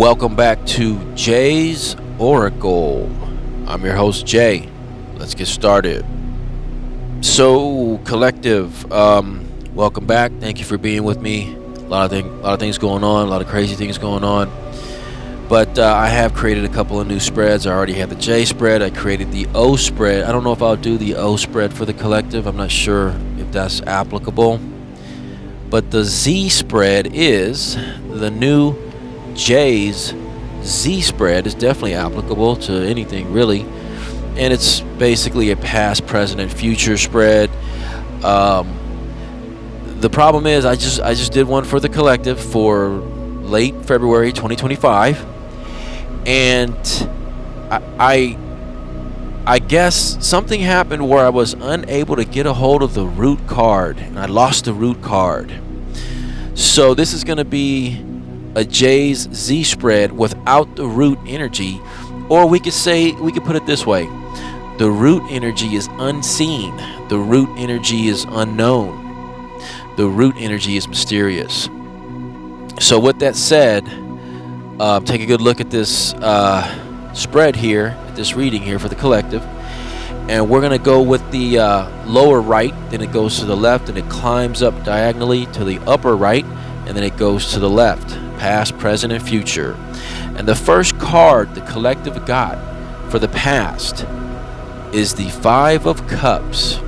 Welcome back to Jay's Oracle. I'm your host, Jay. Let's get started. So, collective, welcome back. Thank you for being with me. A lot of things going on, a lot of crazy things going on. But I have created a couple of new spreads. I already have the J spread. I created the O spread. I don't know if I'll do the O spread for the collective. I'm not sure if that's applicable. But the Z spread is the new J's Z spread is definitely applicable to anything really, and it's basically a past, present, and future spread. The problem is I just did one for the collective for late February 2025, and I guess something happened where I was unable to get a hold of the root card, and I lost the root card. So this is going to be a J's Z spread without the root energy, or we could put it this way: the root energy is unseen, the root energy is unknown, the root energy is mysterious. So with that said, take a good look at this spread here, at this reading here for the collective, and we're going to go with the lower right, then it goes to the left, and it climbs up diagonally to the upper right, and then it goes to the left. Past, present, and future. And the first card the collective got for the past is the Five of Cups.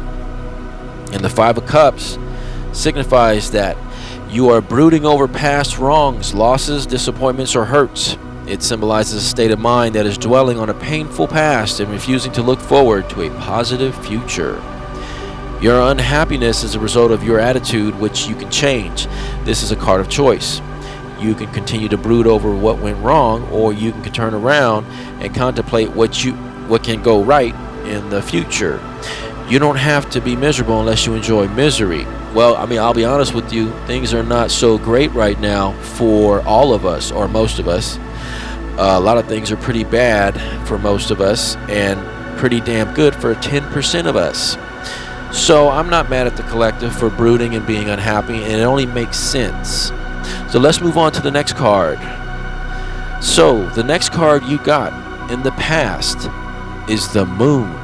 And the Five of Cups signifies that you are brooding over past wrongs, losses, disappointments, or hurts. It symbolizes a state of mind that is dwelling on a painful past and refusing to look forward to a positive future. Your unhappiness is a result of your attitude, which you can change. This is a card of choice. You can continue to brood over what went wrong, or you can turn around and contemplate what can go right in the future. You don't have to be miserable unless you enjoy misery. Well, I mean, I'll be honest with you, things are not so great right now for all of us, or most of us. A lot of things are pretty bad for most of us, and pretty damn good for 10% of us. So I'm not mad at the collective for brooding and being unhappy, and it only makes sense. So let's move on to the next card. So the next card you got in the past is the moon.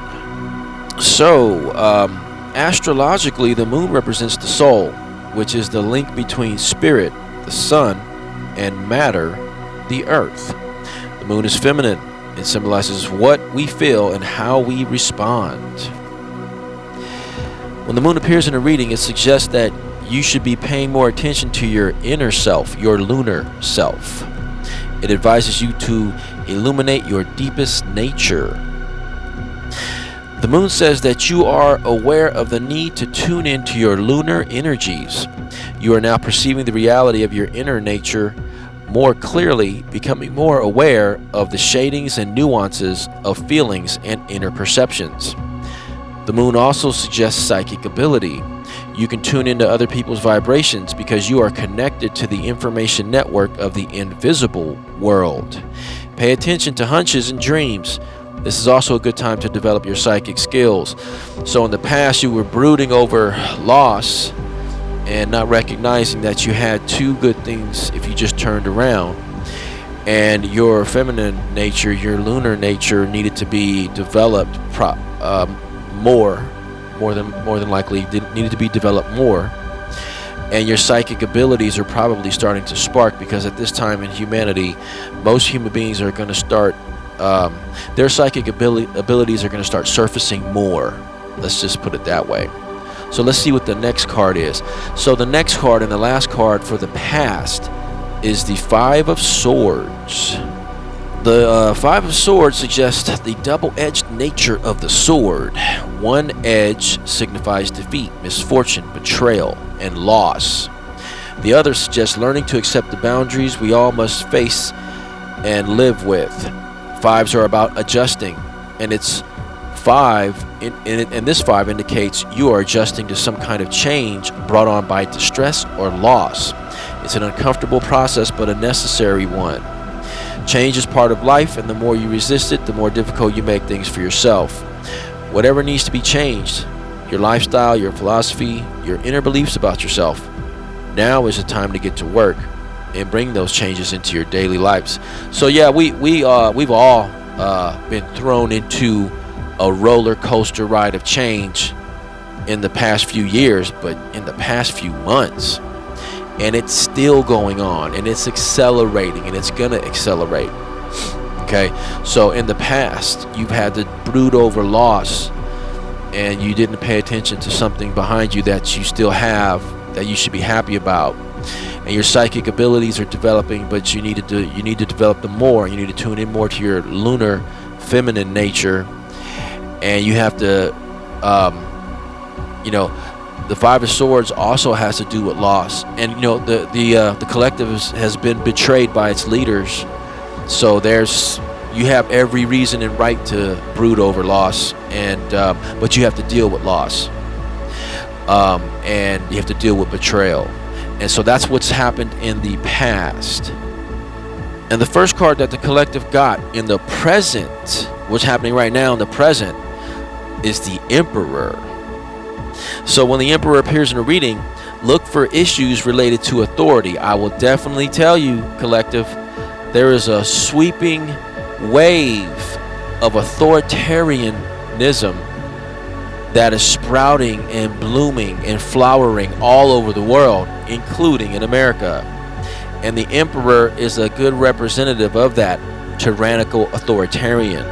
So astrologically, the moon represents the soul, which is the link between spirit, the sun, and matter, the earth. The moon is feminine. It symbolizes what we feel and how we respond. When the moon appears in a reading, it suggests that you should be paying more attention to your inner self, your lunar self. It advises you to illuminate your deepest nature. The moon says that you are aware of the need to tune into your lunar energies. You are now perceiving the reality of your inner nature more clearly, becoming more aware of the shadings and nuances of feelings and inner perceptions. The moon also suggests psychic ability. You can tune into other people's vibrations because you are connected to the information network of the invisible world. Pay attention to hunches and dreams. This is also a good time to develop your psychic skills. So in the past, you were brooding over loss and not recognizing that you had two good things if you just turned around. And your feminine nature, your lunar nature, needed to be developed more than likely needed to be developed more, and your psychic abilities are probably starting to spark, because at this time in humanity, most human beings are going to start their psychic abilities are going to start surfacing more. Let's just put it that way. So let's see what the next card is. So the next card and the last card for the past is the Five of Swords. The Five of Swords suggests the double-edged nature of the sword. One edge signifies defeat, misfortune, betrayal, and loss. The other suggests learning to accept the boundaries we all must face and live with. Fives are about adjusting, and it's five, and this five indicates you are adjusting to some kind of change brought on by distress or loss. It's an uncomfortable process, but a necessary one. Change is part of life, and the more you resist it, the more difficult you make things for yourself. Whatever needs to be changed, your lifestyle, your philosophy, your inner beliefs about yourself, now is the time to get to work. and bring those changes into your daily lives. So yeah, we've all been thrown into a roller coaster ride of change in the past few years, but in the past few months, and it's still going on, and it's accelerating, and it's gonna accelerate. Okay, so in the past, you've had to brood over loss, and you didn't pay attention to something behind you that you still have that you should be happy about. And your psychic abilities are developing, but you need to develop them more. You need to tune in more to your lunar feminine nature, and you have to the Five of Swords also has to do with loss, and the collective has been betrayed by its leaders. So you have every reason and right to brood over loss, and but you have to deal with loss, and you have to deal with betrayal. And so that's what's happened in the past. And the first card that the collective got in the present, what's happening right now in the present, is the Emperor. So when the Emperor appears in a reading, look for issues related to authority. I will definitely tell you, collective, there is a sweeping wave of authoritarianism that is sprouting and blooming and flowering all over the world, including in America. And the Emperor is a good representative of that tyrannical authoritarian.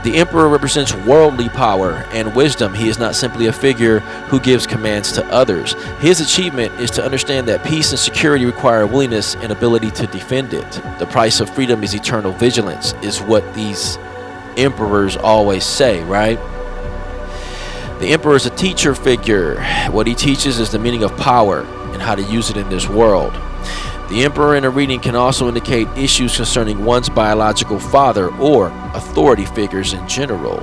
The Emperor represents worldly power and wisdom. He is not simply a figure who gives commands to others. His achievement is to understand that peace and security require willingness and ability to defend it. The price of freedom is eternal vigilance, is what these emperors always say, right? The Emperor is a teacher figure. What he teaches is the meaning of power and how to use it in this world. The Emperor in a reading can also indicate issues concerning one's biological father or authority figures in general.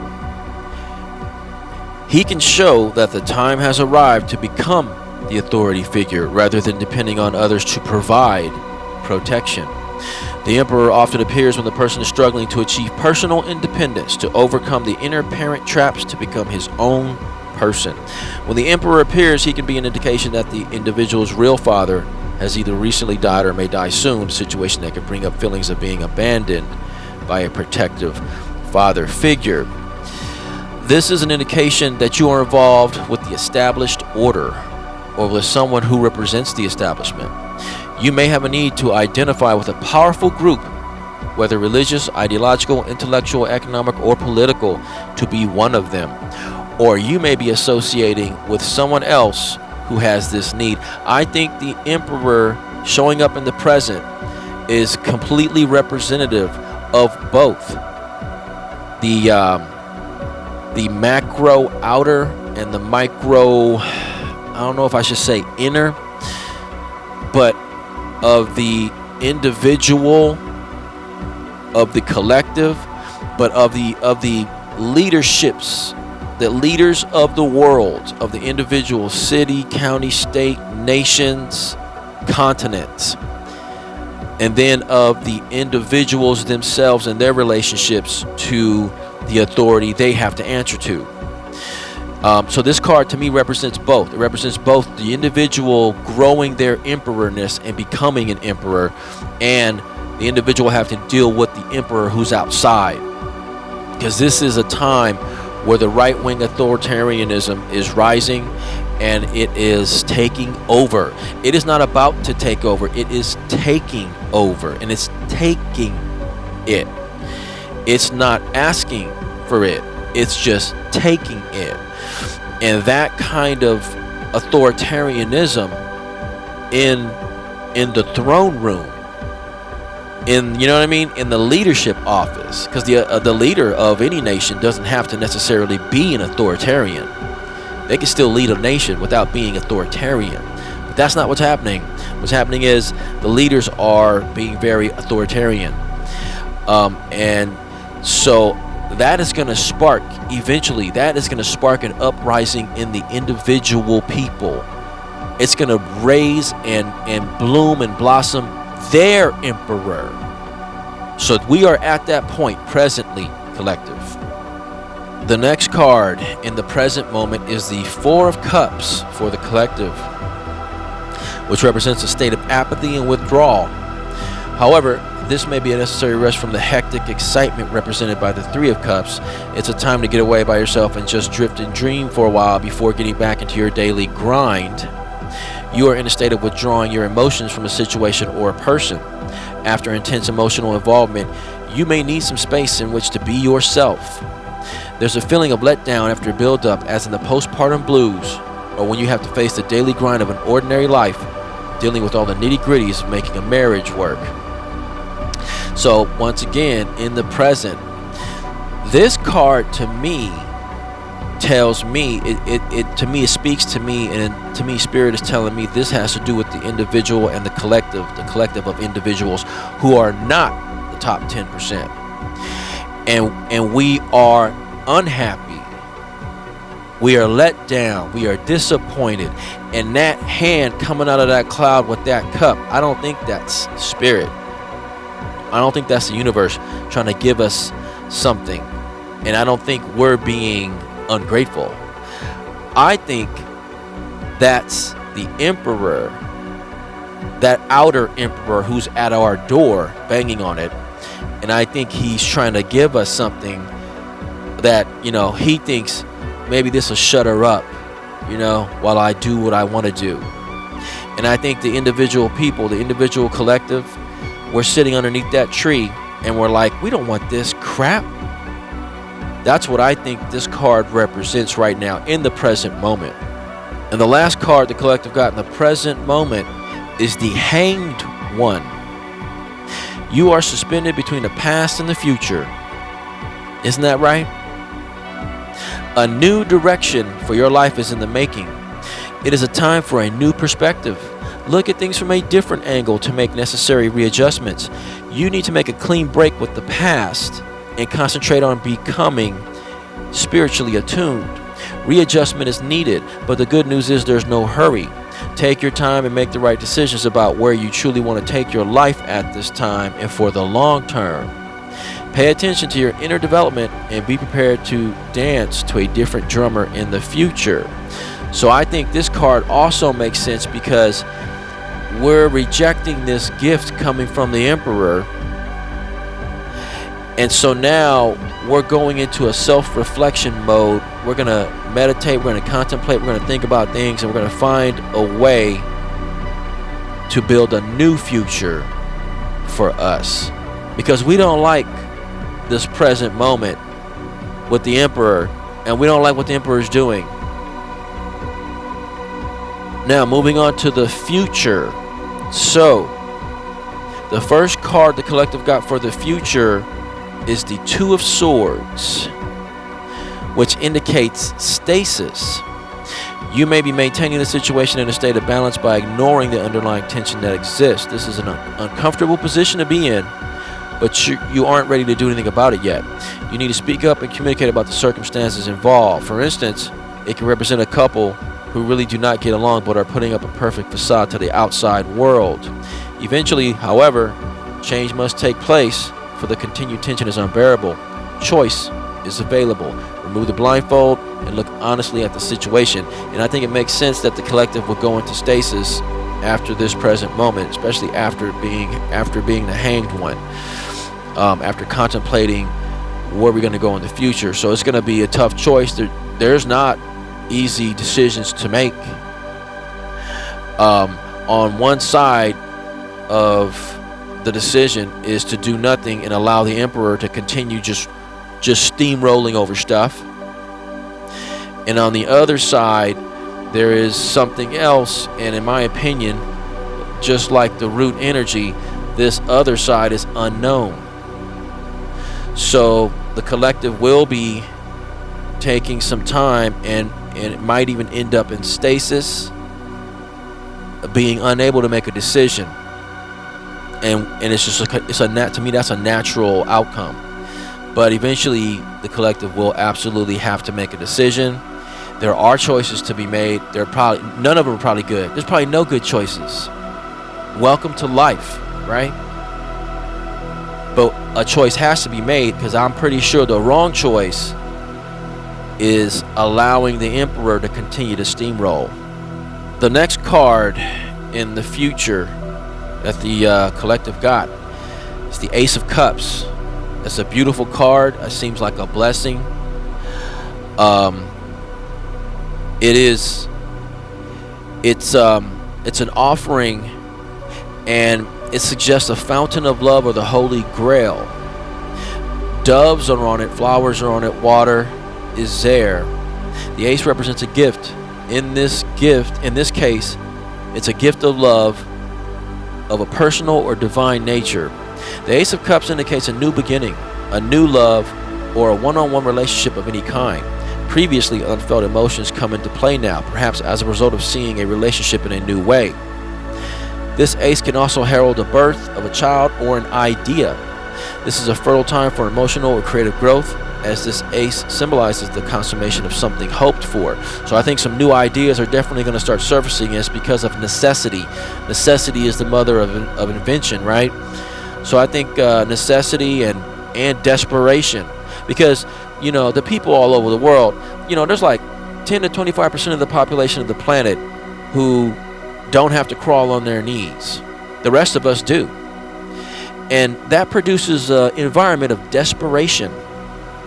He can show that the time has arrived to become the authority figure rather than depending on others to provide protection. The Emperor often appears when the person is struggling to achieve personal independence, to overcome the inner parent traps to become his own person. When the Emperor appears, he can be an indication that the individual's real father has either recently died or may die soon, a situation that can bring up feelings of being abandoned by a protective father figure. This is an indication that you are involved with the established order or with someone who represents the establishment. You may have a need to identify with a powerful group, whether religious, ideological, intellectual, economic, or political, to be one of them. Or you may be associating with someone else who has this need. I think the Emperor showing up in the present is completely representative of both the macro outer and the micro, I don't know if I should say inner, but of the individual, of the collective, but of the leaderships, the leaders of the world, of the individual city, county, state, nations, continents, and then of the individuals themselves and their relationships to the authority they have to answer to. So this card to me represents both. It represents both the individual growing their emperorness and becoming an emperor, and the individual having to deal with the emperor who's outside. Because this is a time where the right-wing authoritarianism is rising and it is taking over. It is not about to take over. It is taking over, and it's taking it. It's not asking for it. It's just taking it. And that kind of authoritarianism in the throne room, in, you know what I mean, in the leadership office, because the leader of any nation doesn't have to necessarily be an authoritarian. They can still lead a nation without being authoritarian. But that's not what's happening. What's happening is the leaders are being very authoritarian, and so that is going to spark, eventually, that is going to spark an uprising in the individual people. It's going to raise and bloom and blossom their emperor. So we are at that point presently, collective. The next card in the present moment is the Four of Cups for the collective. which represents a state of apathy and withdrawal. However, this may be a necessary rest from the hectic excitement represented by the Three of Cups. It's a time to get away by yourself and just drift and dream for a while before getting back into your daily grind. You are in a state of withdrawing your emotions from a situation or a person. After intense emotional involvement, you may need some space in which to be yourself. There's a feeling of letdown after build-up, as in the postpartum blues, or when you have to face the daily grind of an ordinary life, dealing with all the nitty-gritties of making a marriage work. So once again, in the present, this card to me tells me, it speaks to me, and to me Spirit is telling me this has to do with the individual and the collective of individuals who are not the top 10%. And we are unhappy. We are let down. We are disappointed. And that hand coming out of that cloud with that cup, I don't think that's Spirit. I don't think that's the universe trying to give us something. And I don't think we're being ungrateful. I think that's the emperor, that outer emperor who's at our door banging on it. And I think he's trying to give us something that, he thinks maybe this will shut her up, while I do what I want to do. And I think the individual people, the individual collective, we're sitting underneath that tree and we're like, we don't want this crap. That's what I think this card represents right now in the present moment. And the last card the collective got in the present moment is the Hanged One. You are suspended between the past and the future. Isn't that right? A new direction for your life is in the making. It is a time for a new perspective. Look at things from a different angle to make necessary readjustments. You need to make a clean break with the past and concentrate on becoming spiritually attuned. Readjustment is needed, but the good news is there's no hurry. Take your time and make the right decisions about where you truly want to take your life at this time and for the long term. Pay attention to your inner development and be prepared to dance to a different drummer in the future. So I think this card also makes sense because we're rejecting this gift coming from the Emperor. And so now we're going into a self-reflection mode. We're going to meditate, we're going to contemplate, we're going to think about things, and we're going to find a way to build a new future for us. Because we don't like this present moment with the Emperor, and we don't like what the Emperor is doing. Now, moving on to the future. So, the first card the collective got for the future is the Two of Swords, which indicates stasis. You may be maintaining the situation in a state of balance by ignoring the underlying tension that exists. This is an uncomfortable position to be in, but you aren't ready to do anything about it yet. You need to speak up and communicate about the circumstances involved. For instance, it can represent a couple who really do not get along but are putting up a perfect facade to the outside world. Eventually, however, change must take place, for the continued tension is unbearable. Choice is available. Remove the blindfold and look honestly at the situation. And I think it makes sense that the collective would go into stasis after this present moment, especially after being the Hanged One, after contemplating where we're going to go in the future. So it's going to be a tough choice. There's not easy decisions to make. On one side of the decision is to do nothing and allow the Emperor to continue just steamrolling over stuff, and on the other side there is something else. And in my opinion, just like the root energy, this other side is unknown. So the collective will be taking some time, and it might even end up in stasis, being unable to make a decision. And it's just to me that's a natural outcome. But eventually the collective will absolutely have to make a decision. There are choices to be made. None of them are probably good. There's probably no good choices. Welcome to life, right? But a choice has to be made, because I'm pretty sure the wrong choice is allowing the Emperor to continue to steamroll. The next card in the future that the collective got is the Ace of Cups. It's a beautiful card. It seems like a blessing. It's an offering, and it suggests a fountain of love or the Holy Grail. Doves are on it, flowers are on it, water is there. The ace represents a gift. In this case, it's a gift of love of a personal or divine nature. The Ace of Cups indicates a new beginning, a new love, or a one-on-one relationship of any kind. Previously unfelt emotions come into play now, perhaps as a result of seeing a relationship in a new way. This ace can also herald the birth of a child or an idea. This is a fertile time for emotional or creative growth, as this ace symbolizes the consummation of something hoped for. So I think some new ideas are definitely going to start surfacing. It's because of necessity. Necessity is the mother of invention, right? So I think necessity and desperation, because the people all over the world, there's like 10 to 25% of the population of the planet who don't have to crawl on their knees. The rest of us do. And that produces an environment of desperation.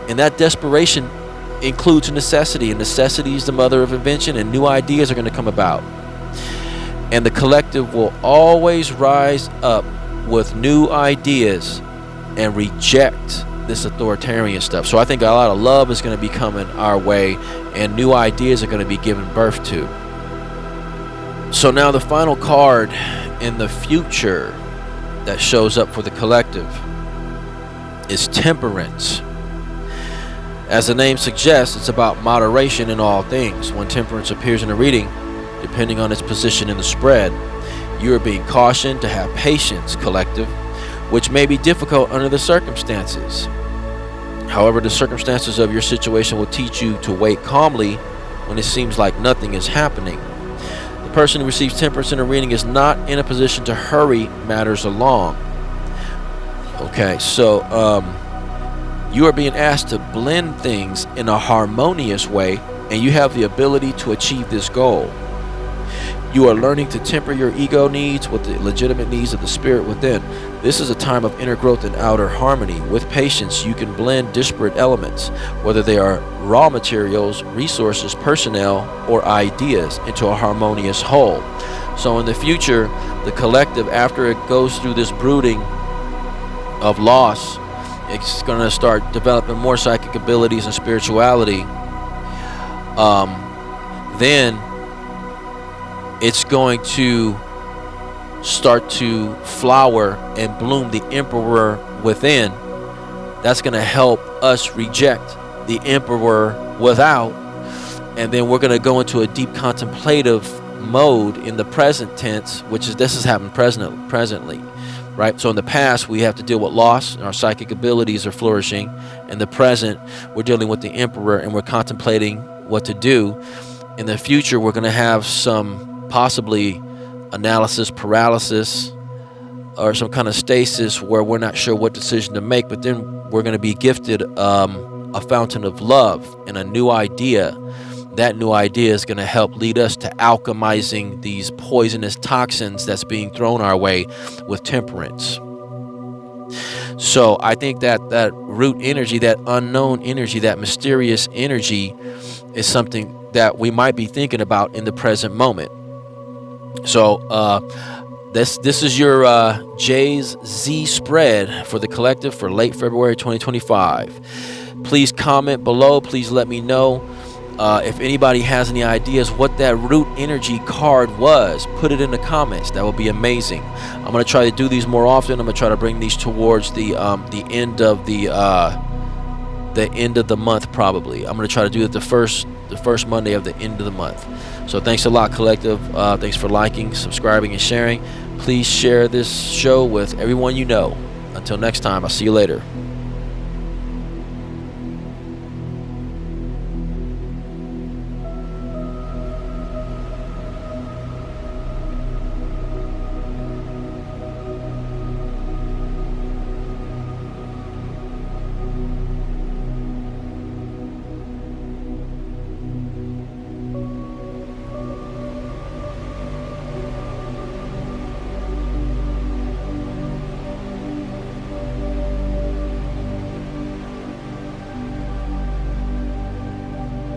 And that desperation includes necessity. And necessity is the mother of invention, and new ideas are going to come about. And the collective will always rise up with new ideas and reject this authoritarian stuff. So I think a lot of love is going to be coming our way, and new ideas are going to be given birth to. So now the final card in the future that shows up for the collective is Temperance. As the name suggests, it's about moderation in all things. When Temperance appears in a reading, depending on its position in the spread, you are being cautioned to have patience, collective, which may be difficult under the circumstances. However, the circumstances of your situation will teach you to wait calmly when it seems like nothing is happening. The person who receives Temperance in a reading is not in a position to hurry matters along. Okay, so you are being asked to blend things in a harmonious way, and you have the ability to achieve this goal. You are learning to temper your ego needs with the legitimate needs of the spirit within. This is a time of inner growth and outer harmony. With patience, you can blend disparate elements, whether they are raw materials, resources, personnel, or ideas, into a harmonious whole. So in the future, the collective, after it goes through this brooding of loss, it's going to start developing more psychic abilities and spirituality. Then it's going to start to flower and bloom the emperor within. That's going to help us reject the emperor without. And then we're going to go into a deep contemplative mode in the present tense, which is this has happened presently. Right? So in the past, we have to deal with loss, and our psychic abilities are flourishing. In the present, we're dealing with the emperor, and we're contemplating what to do. In the future, we're going to have some possibly analysis paralysis or some kind of stasis where we're not sure what decision to make, but then we're going to be gifted a fountain of love and a new idea. That new idea is going to help lead us to alchemizing these poisonous toxins that's being thrown our way with Temperance. So I think that root energy, that unknown energy, that mysterious energy is something that we might be thinking about in the present moment. So this is your Jay's Z spread for the collective for late February 2025. Please comment below. Please let me know. If anybody has any ideas what that root energy card was, put it in the comments. That would be amazing. I'm going to try to do these more often. I'm going to try to bring these towards the end of the end of the month, probably. I'm going to try to do it the first Monday of the end of the month. So thanks a lot, collective. Thanks for liking, subscribing, and sharing. Please share this show with everyone you know. Until next time, I'll see you later.